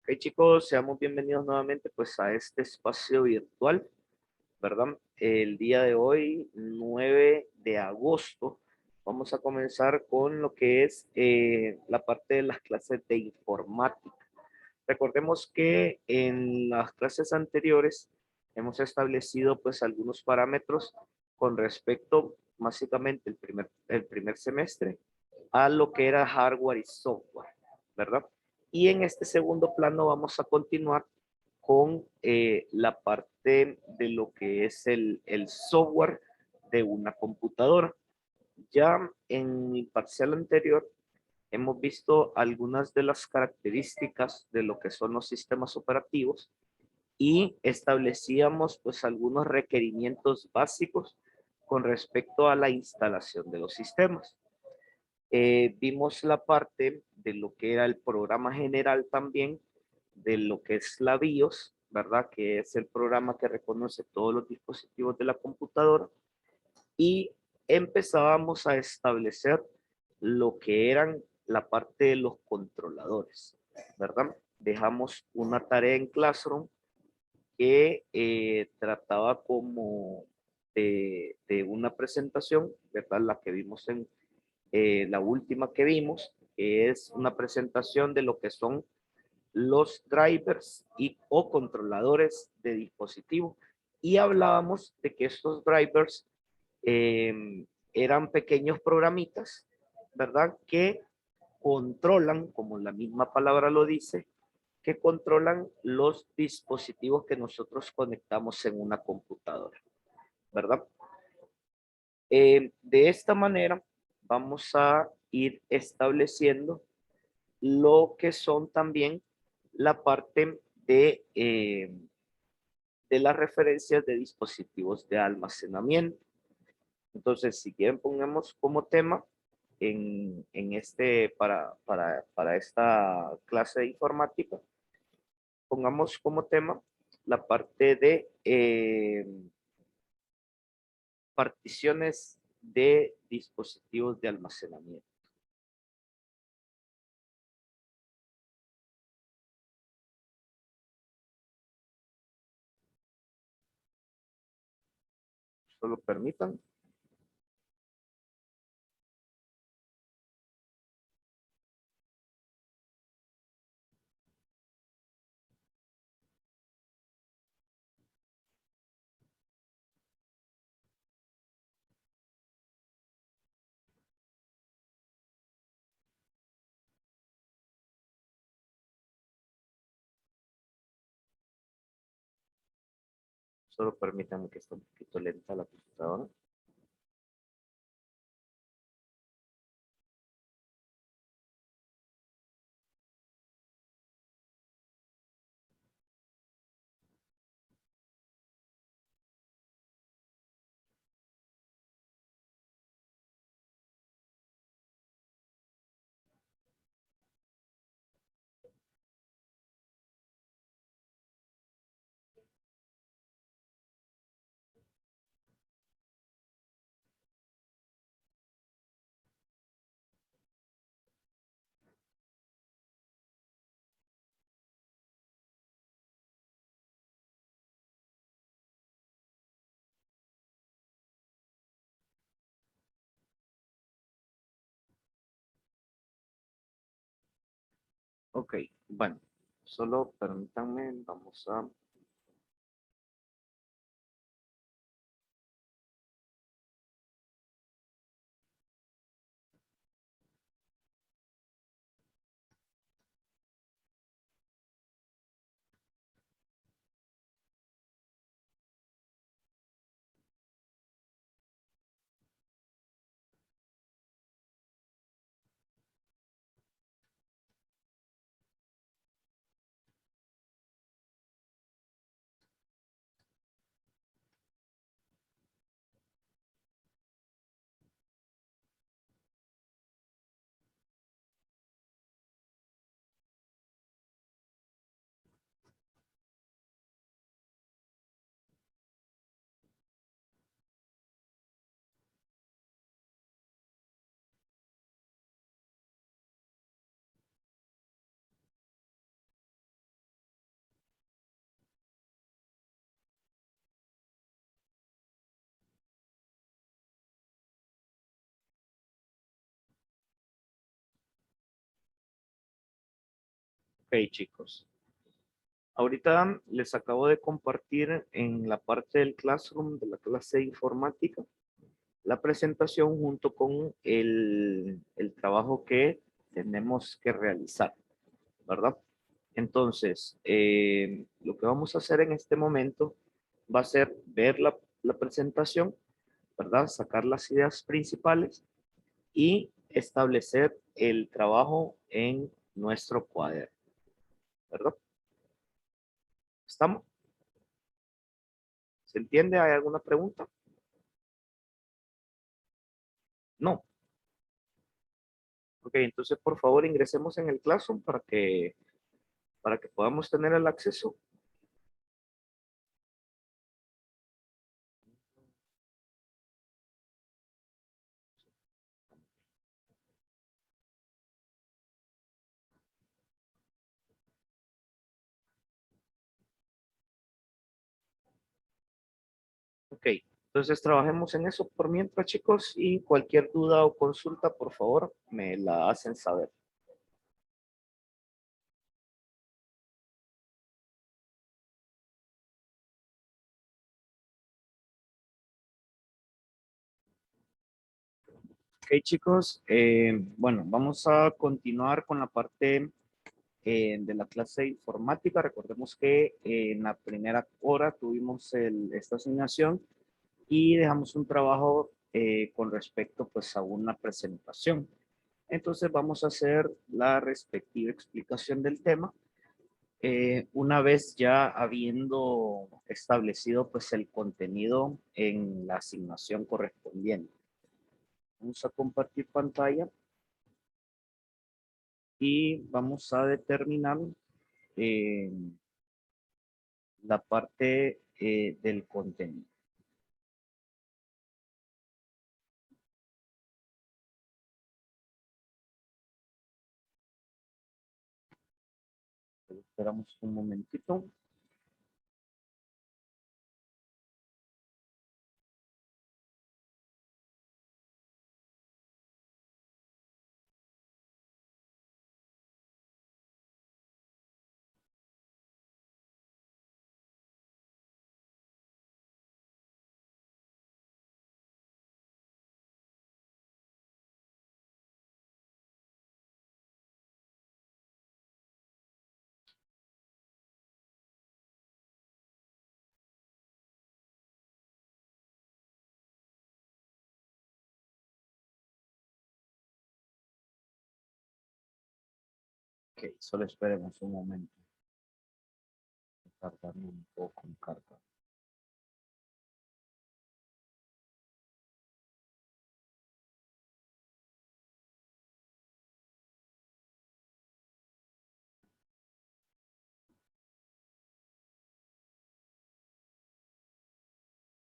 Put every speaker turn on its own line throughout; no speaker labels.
Ok, chicos, seamos bienvenidos nuevamente pues a este espacio virtual, ¿verdad? El día de hoy, 9 de agosto, vamos a comenzar con lo que es la parte de las clases de informática. Recordemos que en las clases anteriores hemos establecido pues algunos parámetros con respecto básicamente el primer semestre a lo que era hardware y software, ¿verdad? Y en este segundo plano vamos a continuar con la parte de lo que es el software de una computadora. Ya en mi parcial anterior hemos visto algunas de las características de lo que son los sistemas operativos y establecíamos pues algunos requerimientos básicos con respecto a la instalación de los sistemas. Vimos la parte de lo que era el programa general también, de lo que es la BIOS, ¿verdad? Que es el programa que reconoce todos los dispositivos de la computadora. Y empezábamos a establecer lo que eran la parte de los controladores, ¿verdad? Dejamos una tarea en Classroom que trataba como de una presentación, ¿verdad? La que vimos en la última que vimos, que es una presentación de lo que son los drivers y o controladores de dispositivo. Y hablábamos de que estos drivers eran pequeños programitas, ¿verdad? Que controlan, como la misma palabra lo dice, que controlan los dispositivos que nosotros conectamos en una computadora, ¿verdad? De esta manera vamos a ir estableciendo lo que son también la parte de las referencias de dispositivos de almacenamiento. Entonces, si quieren, pongamos como tema para esta clase de informática, pongamos como tema la parte de particiones de dispositivos de almacenamiento. Solo permitan. Solo permítanme que esté un poquito lenta la computadora. Ok, bueno, solo permítanme, vamos a chicos. Ahorita les acabo de compartir en la parte del Classroom de la clase de informática la presentación junto con el trabajo que tenemos que realizar, ¿verdad? Entonces, lo que vamos a hacer en este momento va a ser ver la presentación, ¿verdad? Sacar las ideas principales y establecer el trabajo en nuestro cuaderno, ¿verdad? ¿Estamos? ¿Se entiende? ¿Hay alguna pregunta? No. Ok, entonces por favor ingresemos en el Classroom para que podamos tener el acceso. Ok, entonces trabajemos en eso por mientras, chicos, y cualquier duda o consulta, por favor, me la hacen saber. Ok, chicos, bueno, vamos a continuar con la parte de la clase de informática. Recordemos que en la primera hora tuvimos esta asignación y dejamos un trabajo con respecto pues a una presentación. Entonces vamos a hacer la respectiva explicación del tema. Una vez ya habiendo establecido pues el contenido en la asignación correspondiente. Vamos a compartir pantalla y vamos a determinar eh, la parte del contenido. Esperamos un momentito. Ok, solo esperemos un momento. Tardar un poco en cargar.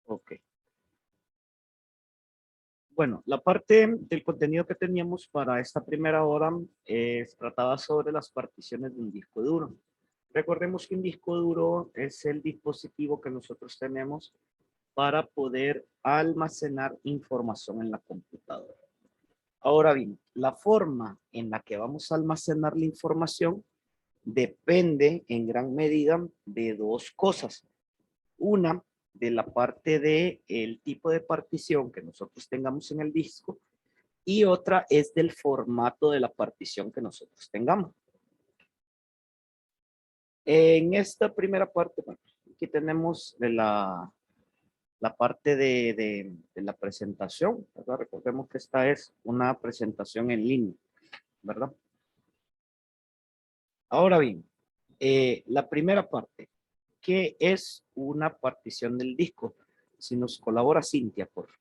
Ok. Bueno, la parte del contenido que teníamos para esta primera hora trataba sobre las particiones de un disco duro. Recordemos que un disco duro es el dispositivo que nosotros tenemos para poder almacenar información en la computadora. Ahora bien, la forma en la que vamos a almacenar la información depende en gran medida de dos cosas. Una, de la parte de el tipo de partición que nosotros tengamos en el disco y otra es del formato de la partición que nosotros tengamos. En esta primera parte, bueno, aquí tenemos la parte de la presentación, ¿verdad? Recordemos que esta es una presentación en línea, ¿verdad? Ahora bien, la primera parte, ¿qué es una partición del disco? Si nos colabora Cintia, por favor.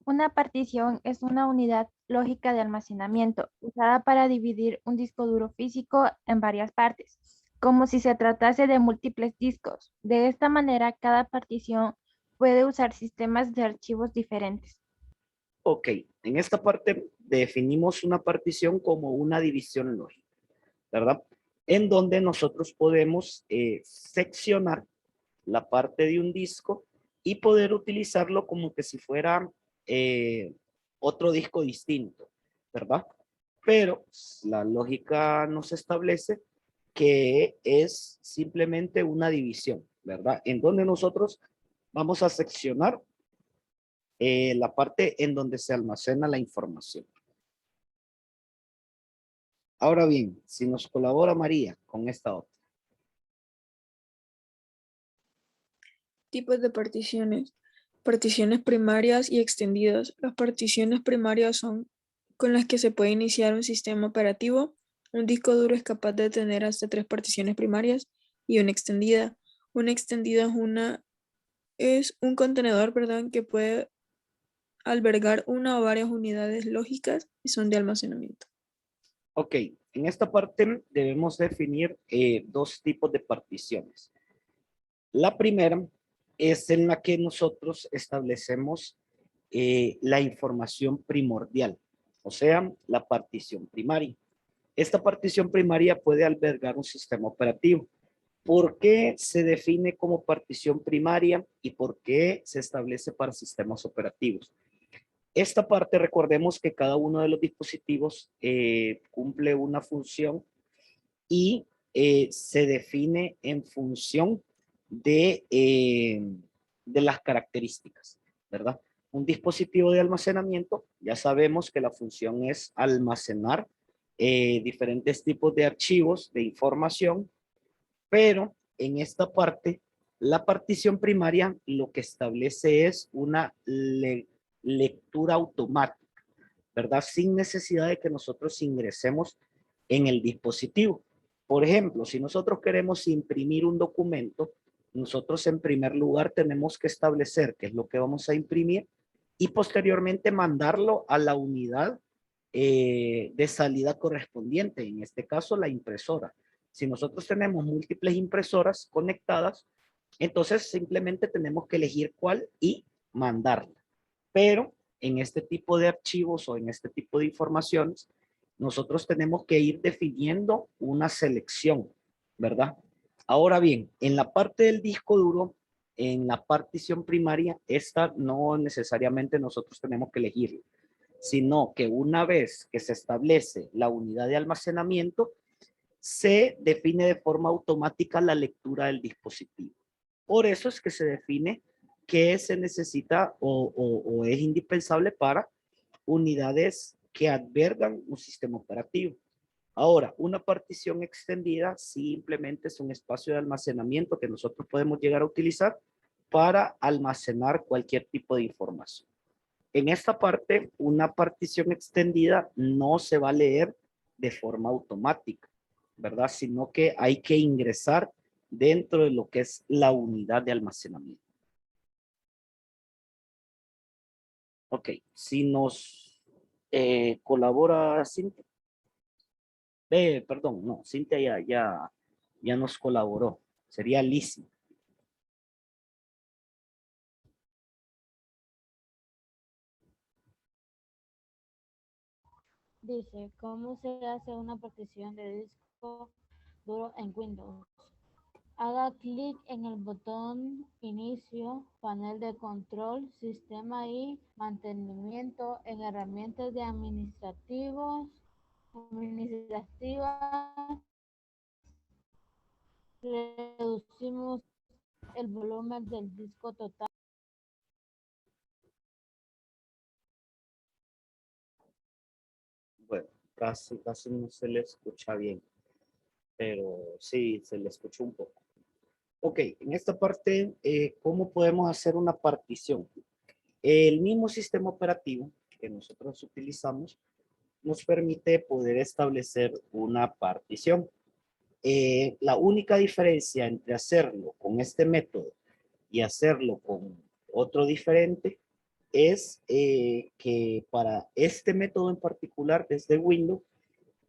Una partición es una unidad lógica de almacenamiento usada para dividir un disco duro físico en varias partes, como si se tratase de múltiples discos. De esta manera, cada partición puede usar sistemas de archivos diferentes.
Ok, en esta parte definimos una partición como una división lógica, ¿verdad? En donde nosotros podemos seccionar la parte de un disco y poder utilizarlo como que si fuera otro disco distinto, ¿verdad? pero la lógica nos establece que es simplemente una división, ¿verdad? En donde nosotros vamos a seccionar la parte en donde se almacena la información. Ahora bien, si nos colabora María con esta otra.
Tipos de particiones. Particiones primarias y extendidas. Las particiones primarias son con las que se puede iniciar un sistema operativo. Un disco duro es capaz de tener hasta 3 particiones primarias y una extendida. Una extendida es un contenedor, perdón, que puede albergar una o varias unidades lógicas y son de almacenamiento.
Ok, en esta parte debemos definir dos tipos de particiones. La primera es en la que nosotros establecemos la información primordial, o sea, la partición primaria. Esta partición primaria puede albergar un sistema operativo. ¿Por qué se define como partición primaria y por qué se establece para sistemas operativos? Esta parte, recordemos que cada uno de los dispositivos cumple una función y se define en función de las características, ¿verdad? Un dispositivo de almacenamiento, ya sabemos que la función es almacenar diferentes tipos de archivos de información, pero en esta parte, la partición primaria lo que establece es una lectura automática, ¿verdad? Sin necesidad de que nosotros ingresemos en el dispositivo. Por ejemplo, si nosotros queremos imprimir un documento, nosotros en primer lugar tenemos que establecer qué es lo que vamos a imprimir y posteriormente mandarlo a la unidad de salida correspondiente, en este caso la impresora. Si nosotros tenemos múltiples impresoras conectadas, entonces simplemente tenemos que elegir cuál y mandarla. Pero en este tipo de archivos o en este tipo de informaciones, nosotros tenemos que ir definiendo una selección, ¿verdad? Ahora bien, en la parte del disco duro, en la partición primaria, esta no necesariamente nosotros tenemos que elegirla, sino que una vez que se establece la unidad de almacenamiento, se define de forma automática la lectura del dispositivo. Por eso es que se define que se necesita o es indispensable para unidades que albergan un sistema operativo. Ahora, una partición extendida simplemente es un espacio de almacenamiento que nosotros podemos llegar a utilizar para almacenar cualquier tipo de información. En esta parte, una partición extendida no se va a leer de forma automática, ¿verdad? Sino que hay que ingresar dentro de lo que es la unidad de almacenamiento. Ok, si nos colabora Cintia. Perdón, no, Cintia ya nos colaboró. Sería Lizzie.
Dice, ¿cómo se hace una partición de disco duro en Windows? Haga clic en el botón Inicio, panel de control, sistema y mantenimiento en herramientas de administrativas. Reducimos el volumen del disco total.
Bueno, casi no se le escucha bien, pero sí se le escuchó un poco. Ok, en esta parte, ¿cómo podemos hacer una partición? El mismo sistema operativo que nosotros utilizamos nos permite poder establecer una partición. La única diferencia entre hacerlo con este método y hacerlo con otro diferente es que para este método en particular desde Windows,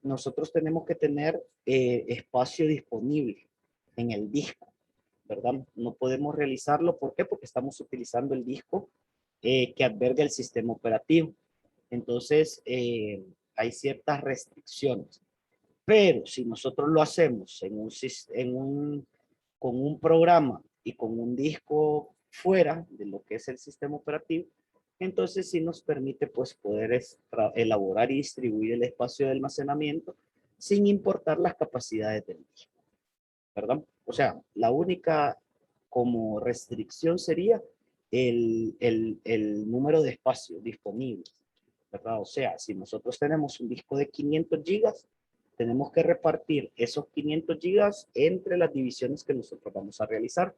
nosotros tenemos que tener espacio disponible en el disco, ¿verdad? No podemos realizarlo, ¿por qué? Porque estamos utilizando el disco que alberga el sistema operativo. Entonces, hay ciertas restricciones. Pero si nosotros lo hacemos con un programa y con un disco fuera de lo que es el sistema operativo, Entonces sí nos permite pues poder elaborar y distribuir el espacio de almacenamiento sin importar las capacidades del disco, ¿verdad? O sea, la única como restricción sería el número de espacios disponibles, ¿verdad? O sea, si nosotros tenemos un disco de 500 gigas, tenemos que repartir esos 500 gigas entre las divisiones que nosotros vamos a realizar.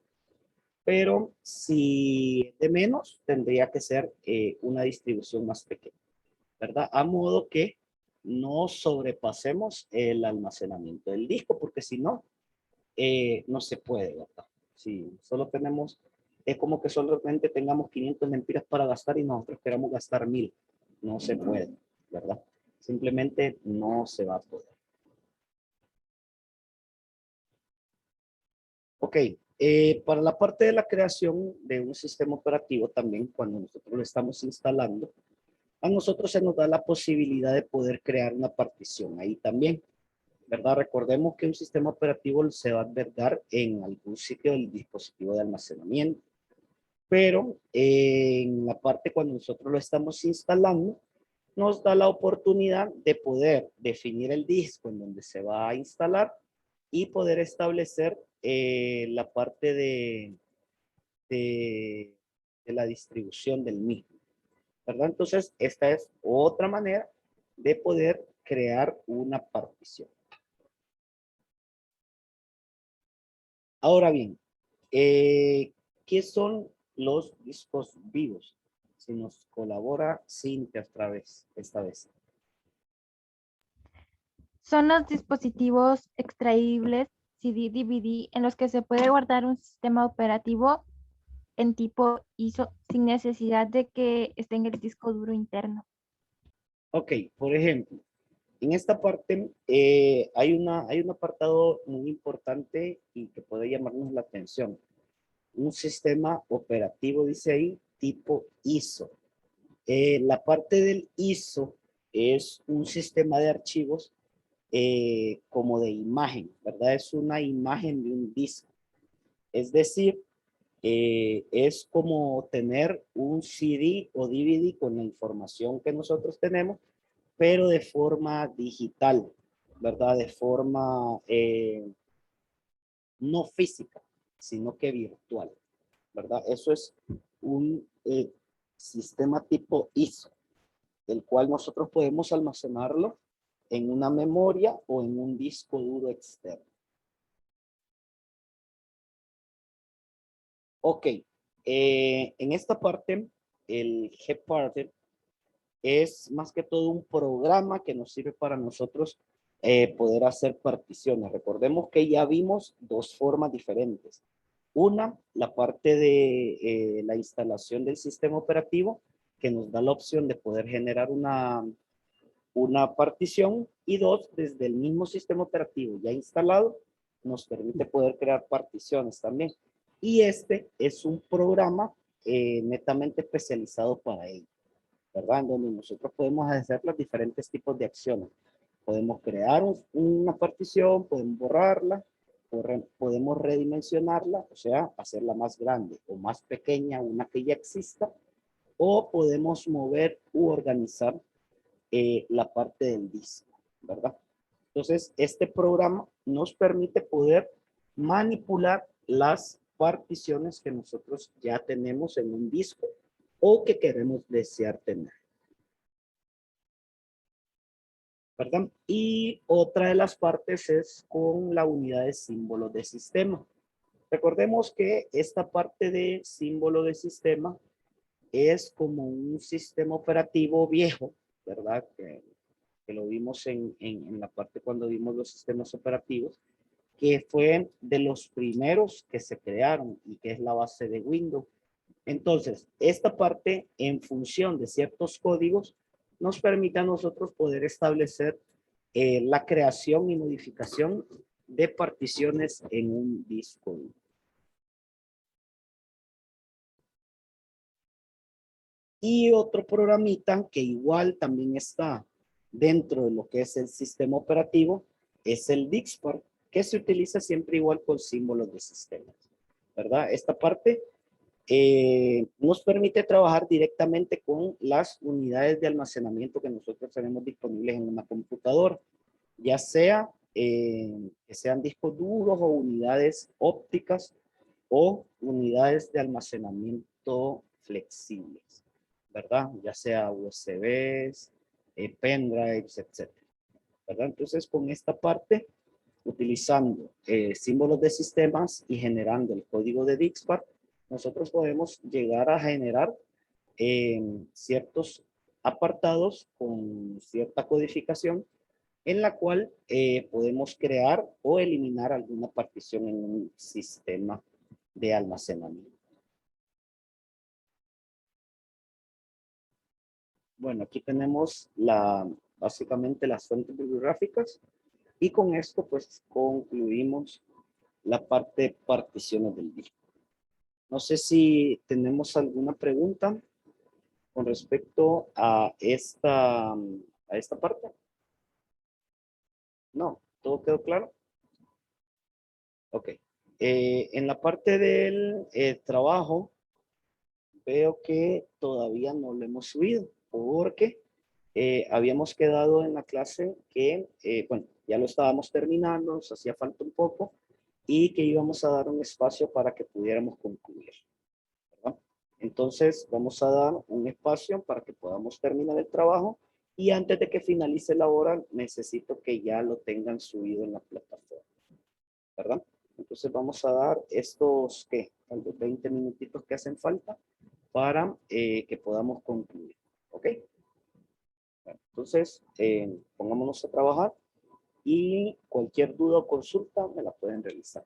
Pero si de menos, tendría que ser una distribución más pequeña, ¿verdad? A modo que no sobrepasemos el almacenamiento del disco, porque si no, no se puede, ¿verdad? Si solo tenemos, es como que solamente tengamos 500 lempiras para gastar y nosotros queramos gastar 1000. No se puede, ¿verdad? Simplemente no se va a poder. Ok, para la parte de la creación de un sistema operativo también, cuando nosotros lo estamos instalando, a nosotros se nos da la posibilidad de poder crear una partición ahí también, ¿verdad? Recordemos que un sistema operativo se va a albergar en algún sitio del dispositivo de almacenamiento, pero en la parte cuando nosotros lo estamos instalando, nos da la oportunidad de poder definir el disco en donde se va a instalar y poder establecer la parte de, de la distribución del mismo, ¿verdad? Entonces, esta es otra manera de poder crear una partición. Ahora bien, ¿qué son los discos vivos? Si nos colabora Cintia esta vez.
Son los dispositivos extraíbles CD-DVD en los que se puede guardar un sistema operativo en tipo ISO sin necesidad de que esté en el disco duro interno.
Ok, por ejemplo, en esta parte hay un apartado muy importante y que puede llamarnos la atención. Un sistema operativo, dice ahí, tipo ISO. La parte del ISO es un sistema de archivos como de imagen, ¿verdad? Es una imagen de un disco. Es decir, es como tener un CD o DVD con la información que nosotros tenemos, pero de forma digital, ¿verdad? De forma no física, sino que virtual, ¿verdad? Eso es un sistema tipo ISO, el cual nosotros podemos almacenarlo en una memoria o en un disco duro externo. Ok, en esta parte, el Gparted es más que todo un programa que nos sirve para nosotros poder hacer particiones. Recordemos que ya vimos dos formas diferentes. Una, la parte de la instalación del sistema operativo, que nos da la opción de poder generar una partición. Y dos, desde el mismo sistema operativo ya instalado, nos permite poder crear particiones también. Y este es un programa netamente especializado para ello, ¿verdad? En donde nosotros podemos hacer los diferentes tipos de acciones. Podemos crear una partición, podemos borrarla, podemos redimensionarla, o sea, hacerla más grande o más pequeña, una que ya exista, o podemos mover u organizar la parte del disco, ¿verdad? Entonces, este programa nos permite poder manipular las particiones que nosotros ya tenemos en un disco o que queremos desear tener, ¿verdad? Y otra de las partes es con la unidad de símbolos de sistema. Recordemos que esta parte de símbolo de sistema es como un sistema operativo viejo, ¿verdad? Que lo vimos en la parte cuando vimos los sistemas operativos, que fue de los primeros que se crearon y que es la base de Windows. Entonces, esta parte, en función de ciertos códigos, nos permite a nosotros poder establecer la creación y modificación de particiones en un disco duro. Y otro programita que igual también está dentro de lo que es el sistema operativo es el DixPart, que se utiliza siempre igual con símbolos de sistemas, ¿verdad? Esta parte nos permite trabajar directamente con las unidades de almacenamiento que nosotros tenemos disponibles en una computadora, ya sea que sean discos duros o unidades ópticas o unidades de almacenamiento flexibles, ¿verdad? Ya sea USBs, pendrives, etcétera, ¿verdad? Entonces, con esta parte, utilizando símbolos de sistemas y generando el código de Dixpart, nosotros podemos llegar a generar ciertos apartados con cierta codificación en la cual podemos crear o eliminar alguna partición en un sistema de almacenamiento. Bueno, aquí tenemos básicamente las fuentes bibliográficas y con esto pues concluimos la parte de particiones del disco. No sé si tenemos alguna pregunta con respecto a esta parte. No, ¿todo quedó claro? Ok. En la parte del trabajo, veo que todavía no lo hemos subido porque habíamos quedado en la clase que, bueno, ya lo estábamos terminando, nos hacía falta un poco y que íbamos a dar un espacio para que pudiéramos concluir, ¿verdad? Entonces, vamos a dar un espacio para que podamos terminar el trabajo y antes de que finalice la hora, necesito que ya lo tengan subido en la plataforma, ¿verdad? Entonces vamos a dar estos, ¿qué? Tal vez 20 minutitos que hacen falta para que podamos concluir, ¿ok? Bueno, entonces, pongámonos a trabajar y cualquier duda o consulta me la pueden realizar.